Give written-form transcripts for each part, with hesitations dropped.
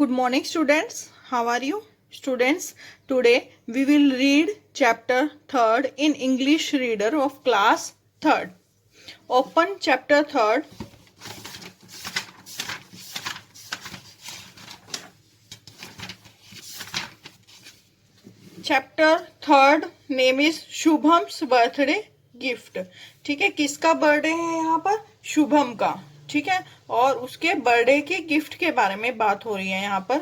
Good morning, students. How are you? Students, today we will read chapter 3rd in English Reader of class 3rd. Open chapter 3rd. Chapter 3rd name is Shubham's birthday gift. ठीक है, किसका birthday है यहाँ पर? शुभम का. ठीक है, और उसके बर्थडे के गिफ्ट के बारे में बात हो रही है यहाँ पर.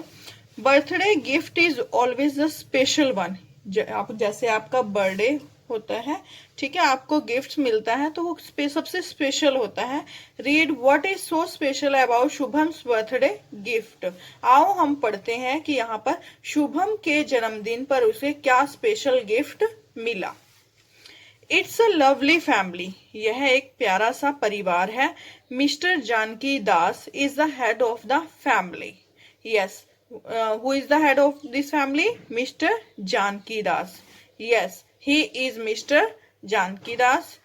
Birthday gift is always the special one. जैसे आपका बर्थडे होता है, ठीक है, आपको गिफ्ट मिलता है तो वो सबसे स्पेशल होता है. Read what is so special about Shubham's birthday gift. आओ हम पढ़ते हैं कि यहाँ पर शुभम के जन्मदिन पर उसे क्या स्पेशल गिफ्ट मिला. It's a lovely family. यह एक प्यारा सा परिवार है. Mister Janaki Das is the head of the family. Yes, who is the head of this family? Mr. Janki Das. Yes, he is Mr. Janki Das.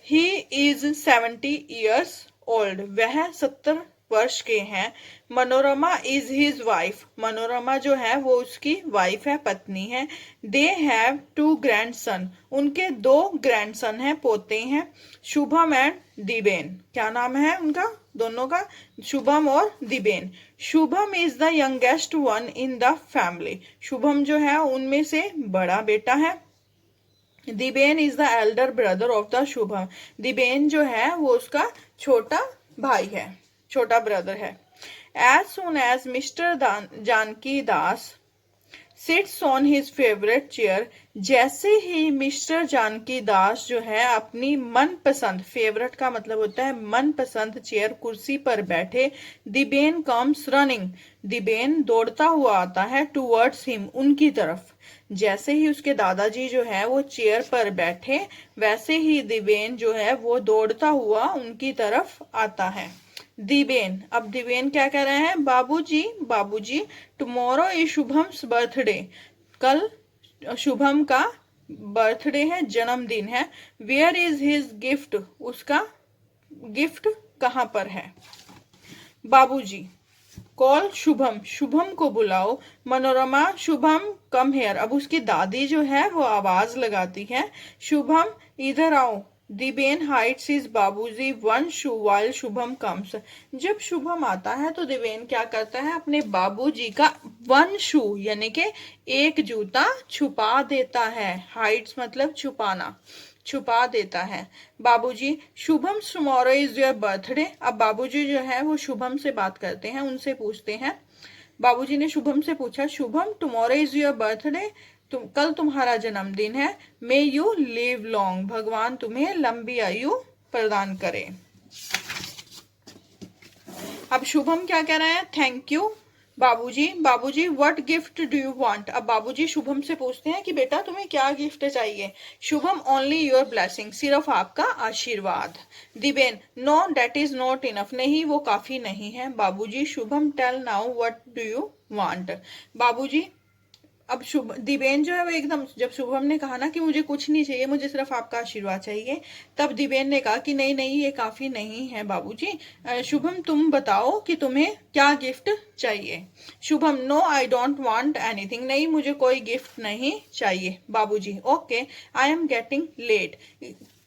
He is 70 years old. वह 70 वर्ष के हैं. Manorama is his wife. Manorama जो है वो उसकी wife है, पत्नी है. They have 2 grandson. उनके 2 ग्रैंडसन हैं, पोते हैं. शुभम एंड दिबेन. क्या नाम है उनका दोनों का? शुभम और Diben. Shubham is the youngest one in the family. Shubham जो है उनमें से बड़ा बेटा है. Diben is the elder brother of the Shubham. Diben जो है वो उसका छोटा भाई है, छोटा ब्रदर है. As soon as mister Janaki Das sits on his favourite chair. जैसे ही मिस्टर जानकी दास जो है अपनी मनपसंद, फेवरेट का मतलब होता है मनपसंद चेयर, कुर्सी पर बैठे. दिबेन कम्स रनिंग. दिबेन दौड़ता हुआ आता है टूवर्ड्स हिम, उनकी तरफ. जैसे ही उसके दादाजी जो है वो चेयर पर बैठे, वैसे ही दिबेन जो है वो दौड़ता हुआ उनकी तरफ आता है. दिबेन. अब दिबेन क्या कह रहे हैं? बाबूजी, बाबूजी, टुमारो इज शुभम्स बर्थडे. कल शुभम का बर्थडे है, जन्मदिन है. Where is his gift. उसका गिफ्ट कहाँ पर है? बाबूजी. कॉल शुभम. शुभम को बुलाओ. Manorama, Shubham come here. अब उसकी दादी जो है वो आवाज लगाती है, शुभम इधर आओ. दिबेन हाइड्स हिज बाबूजी one shoe while Shubham comes. जब शुभम आता है तो दिबेन क्या करता है? अपने बाबूजी का वन शू यानी कि एक जूता छुपा देता है. हाइड्स मतलब छुपाना, छुपा देता है. बाबूजी, Shubham tomorrow is your birthday. अब बाबूजी जो है वो शुभम से बात करते हैं, उनसे पूछते हैं. बाबूजी ने शुभम से पूछा, Shubham tomorrow is your birthday. कल तुम्हारा जन्मदिन है. May you live long. भगवान तुम्हें लंबी आयु प्रदान करे. अब शुभम क्या कह रहे हैं? थैंक यू बाबूजी. बाबूजी, what gift do you want. अब बाबूजी शुभम से पूछते हैं कि बेटा तुम्हें क्या गिफ्ट चाहिए. Shubham, only your blessing. सिर्फ आपका आशीर्वाद. Diben, no that is not enough. नहीं, वो काफी नहीं है. बाबूजी, Shubham tell now what do you want. बाबूजी. अब दिबेन जो है वो एकदम, जब शुभम ने कहा ना कि मुझे कुछ नहीं चाहिए, मुझे सिर्फ आपका आशीर्वाद चाहिए, तब दिबेन ने कहा कि नहीं नहीं, ये काफी नहीं है बाबूजी. शुभम तुम बताओ कि तुम्हें क्या गिफ्ट चाहिए. Shubham, no I don't want anything. नहीं, मुझे कोई गिफ्ट नहीं चाहिए. बाबूजी, okay, I am getting late.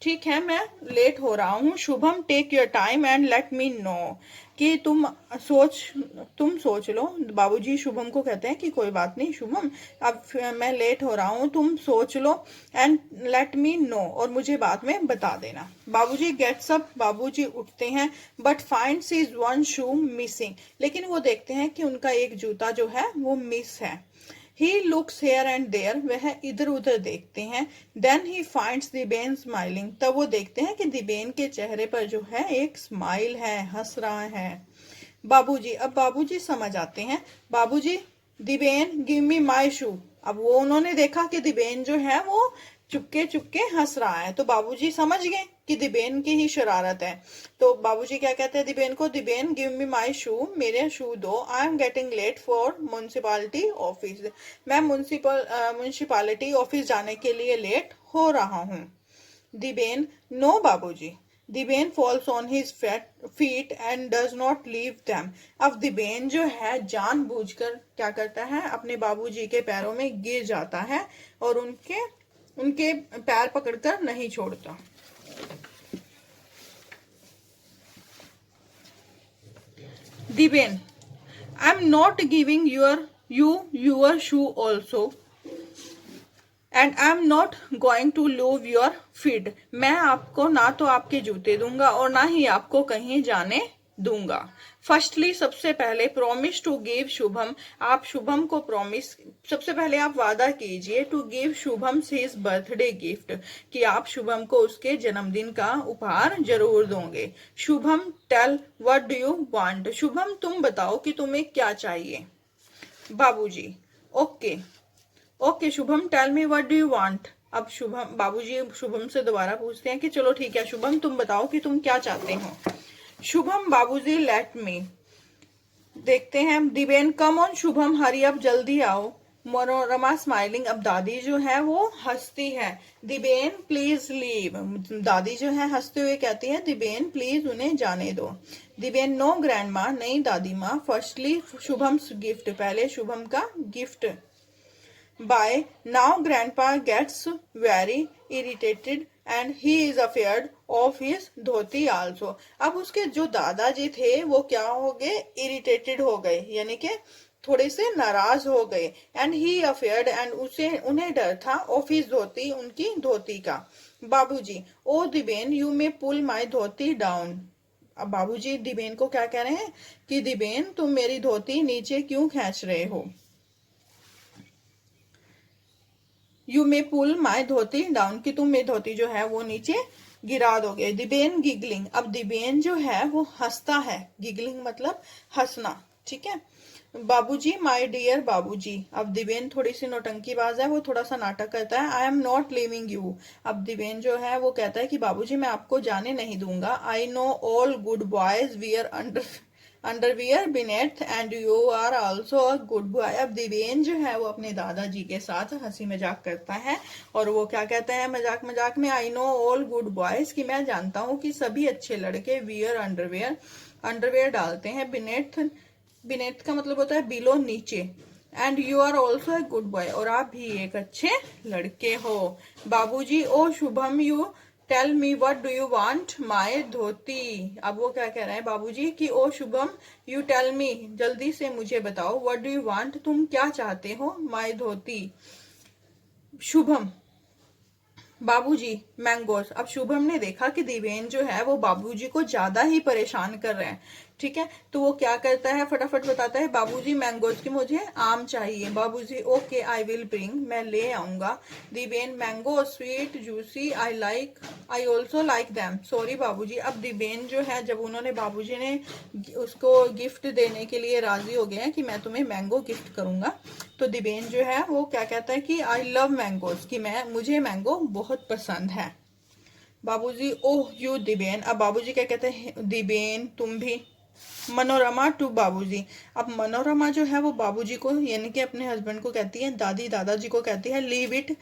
ठीक है, मैं लेट हो रहा हूँ. Shubham, take your time and let me know. कि तुम सोच लो. बाबूजी शुभम को कहते हैं कि कोई बात नहीं शुभम, अब मैं लेट हो रहा हूँ, तुम सोच लो. एंड लेट मी नो, और मुझे बाद में बता देना. बाबूजी गेट्स अप. बाबूजी उठते हैं. But finds his one shoe missing. लेकिन वो देखते हैं कि उनका एक जूता जो है वो मिस है. He looks here and there. वह इधर उधर देखते हैं. Then he finds दिबेन smiling. तब वो देखते हैं कि दिबेन के चेहरे पर जो है एक स्माइल है, हंस रहा है. बाबूजी. अब बाबूजी समझ आते हैं. बाबूजी, दिबेन गिव मी माई शू. अब वो उन्होंने देखा कि दिबेन जो है वो चुपके चुपके हंस रहा है, तो बाबूजी समझ गए कि दिबेन की ही शरारत है. तो बाबूजी क्या कहते हैं दिबेन को? Diben give me my shoe. मेरे शू दो. I am getting late for municipality office. मैं म्युनिसिपालिटी ऑफिस जाने के लिए लेट हो रहा हूँ. दिबेन, नो बाबूजी, Diben falls on his feet and does not leave them. अब दिबेन जो है जानबूझकर क्या करता है, अपने बाबूजी के पैरों में गिर जाता है और उनके उनके पैर पकड़कर नहीं छोड़ता। Diben, I am not giving your shoe also and I am not going to leave your feet. मैं आपको ना तो आपके जूते दूंगा और ना ही आपको कहीं जाने दूंगा। फर्स्टली, सबसे पहले, प्रॉमिस टू गिव शुभम, आप शुभम को प्रॉमिस, सबसे पहले आप वादा कीजिए to give Shubham his birthday gift, कि आप शुभम को उसके जन्मदिन का उपहार जरूर दोगे। Shubham, tell what do you want, Shubham तुम बताओ कि तुम्हें क्या चाहिए। बाबूजी, okay okay Shubham, tell me what do you want. अब शुभम, बाबूजी शुभम से दोबारा पूछते हैं कि चलो ठीक है शुभम, तुम बताओ कि तुम क्या चाहते हो। शुभम, बाबूजी लेट मी, देखते हैं। दिबेन, कम ऑन शुभम, हरी अब जल्दी आओ। मनोरमा स्माइलिंग, अब दादी जो है वो हंसती है। दिबेन, प्लीज लीव, दादी जो है हंसते हुए कहती है दिबेन प्लीज उन्हें जाने दो। दिबेन, नो ग्रैंड माँ, नहीं दादी माँ। फर्स्टली शुभम गिफ्ट, पहले शुभम का gift. By now grandpa gets very irritated and he is afraid of his dhoti also। अब उसके जो दादाजी थे वो क्या हो गए, इरिटेटेड हो गए, यानी कि थोड़े से नाराज हो गए। एंड ही अफेयर्ड, एंड उसे उन्हें डर था, ऑफ हिज धोती, उनकी धोती का। बाबूजी, ओ दिबेन you may pull my dhoti down. अब बाबूजी दिबेन को क्या कह रहे हैं कि दिबेन तुम मेरी धोती नीचे क्यों खींच रहे हो। You may pull my dhoti down, कि तुम मेरी धोती जो है वो नीचे गिरा दोगे। दिबेन गिगलिंग, अब दिबेन जो है वो हंसता है, गिगलिंग मतलब हंसना, ठीक है। बाबूजी, माई डियर बाबूजी, अब दिबेन थोड़ी सी नौटंकीबाज है, वो थोड़ा सा नाटक करता है। आई एम नॉट लिविंग यू, अब दिबेन जो है वो कहता है कि बाबूजी मैं आपको जाने नहीं दूंगा। I know all good boys wear underwear beneath and you are also a good boy. अब दिबेन जो है वो अपने दादाजी के साथ हंसी मजाक करता है और वो क्या कहता है मजाक मजाक में, आई नो ऑल गुड बॉयज, कि मैं जानता हूँ कि सभी अच्छे लड़के वियर अंडरवियर, अंडरवियर डालते हैं। बिनेथ, बिनेथ का मतलब होता है बिलो, नीचे। And you are also a good boy, और आप भी एक अच्छे लड़के हो। बाबूजी, oh Shubham you tell me what do you want my dhoti. अब वो क्या कह रहे हैं बाबूजी कि oh Shubham you tell me, जल्दी से मुझे बताओ, व्हाट डू यू वांट, तुम क्या चाहते हो, माय धोती। शुभम, बाबूजी मैंगोस। अब शुभम ने देखा कि दिवेन जो है वो बाबूजी को ज्यादा ही परेशान कर रहे हैं, ठीक है, तो वो क्या करता है फटाफट बताता है बाबूजी मैंगोज, की मुझे आम चाहिए। बाबूजी, ओके आई विल ब्रिंग, मैं ले आऊंगा। Diven, mango sweet juicy, I also like them, sorry बाबूजी। अब दिवेन जो है जब उन्होंने बाबूजी ने उसको गिफ्ट देने के लिए राजी हो गए हैं कि मैं तुम्हें मैंगो गिफ्ट करूंगा, तो दिवेन जो है वो क्या कहता है कि आई लव मैंगोज, कि मुझे मैंगो बहुत पसंद है। बाबूजी, ओह यू दिबेन, अब बाबूजी क्या कहते हैं, दिबेन तुम भी। मनोरमा टू बाबूजी, अब मनोरमा जो है वो बाबूजी को यानी कि अपने हस्बैंड को कहती है, दादी दादाजी को कहती है लीव इट,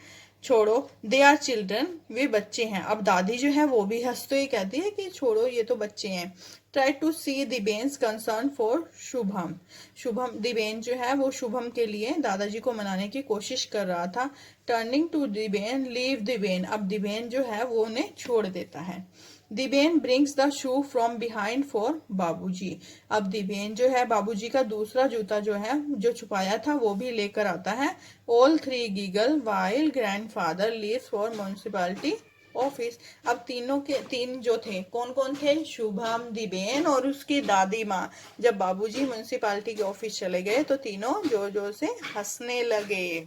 छोड़ो, दे आर चिल्ड्रन, वे बच्चे हैं। अब दादी जो है वो भी हंसते ही कहती है कि छोड़ो ये तो बच्चे हैं। Try to see Diben's concern for Shubham, Shubham, Diben जो है वो शुभम के लिए दादाजी को मनाने की कोशिश कर रहा था। Turning to Diben, leave Diben, अब दिबेन जो है वो उन्हें छोड़ देता है। Diben brings the shoe from behind for Babuji, अब दिबेन जो है बाबूजी का दूसरा जूता जो है जो छुपाया था वो भी लेकर आता है। All three giggle while grandfather leaves for municipality office, अब तीन जो थे कौन कौन थे, शुभम, दिबेन और उसकी दादी माँ, जब बाबूजी म्युनिसिपैलिटी के ऑफिस चले गए तो तीनों जोर जोर से हंसने लगे,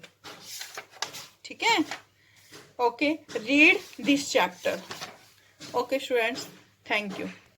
ठीक है। Okay, read this chapter. Okay students, thank you.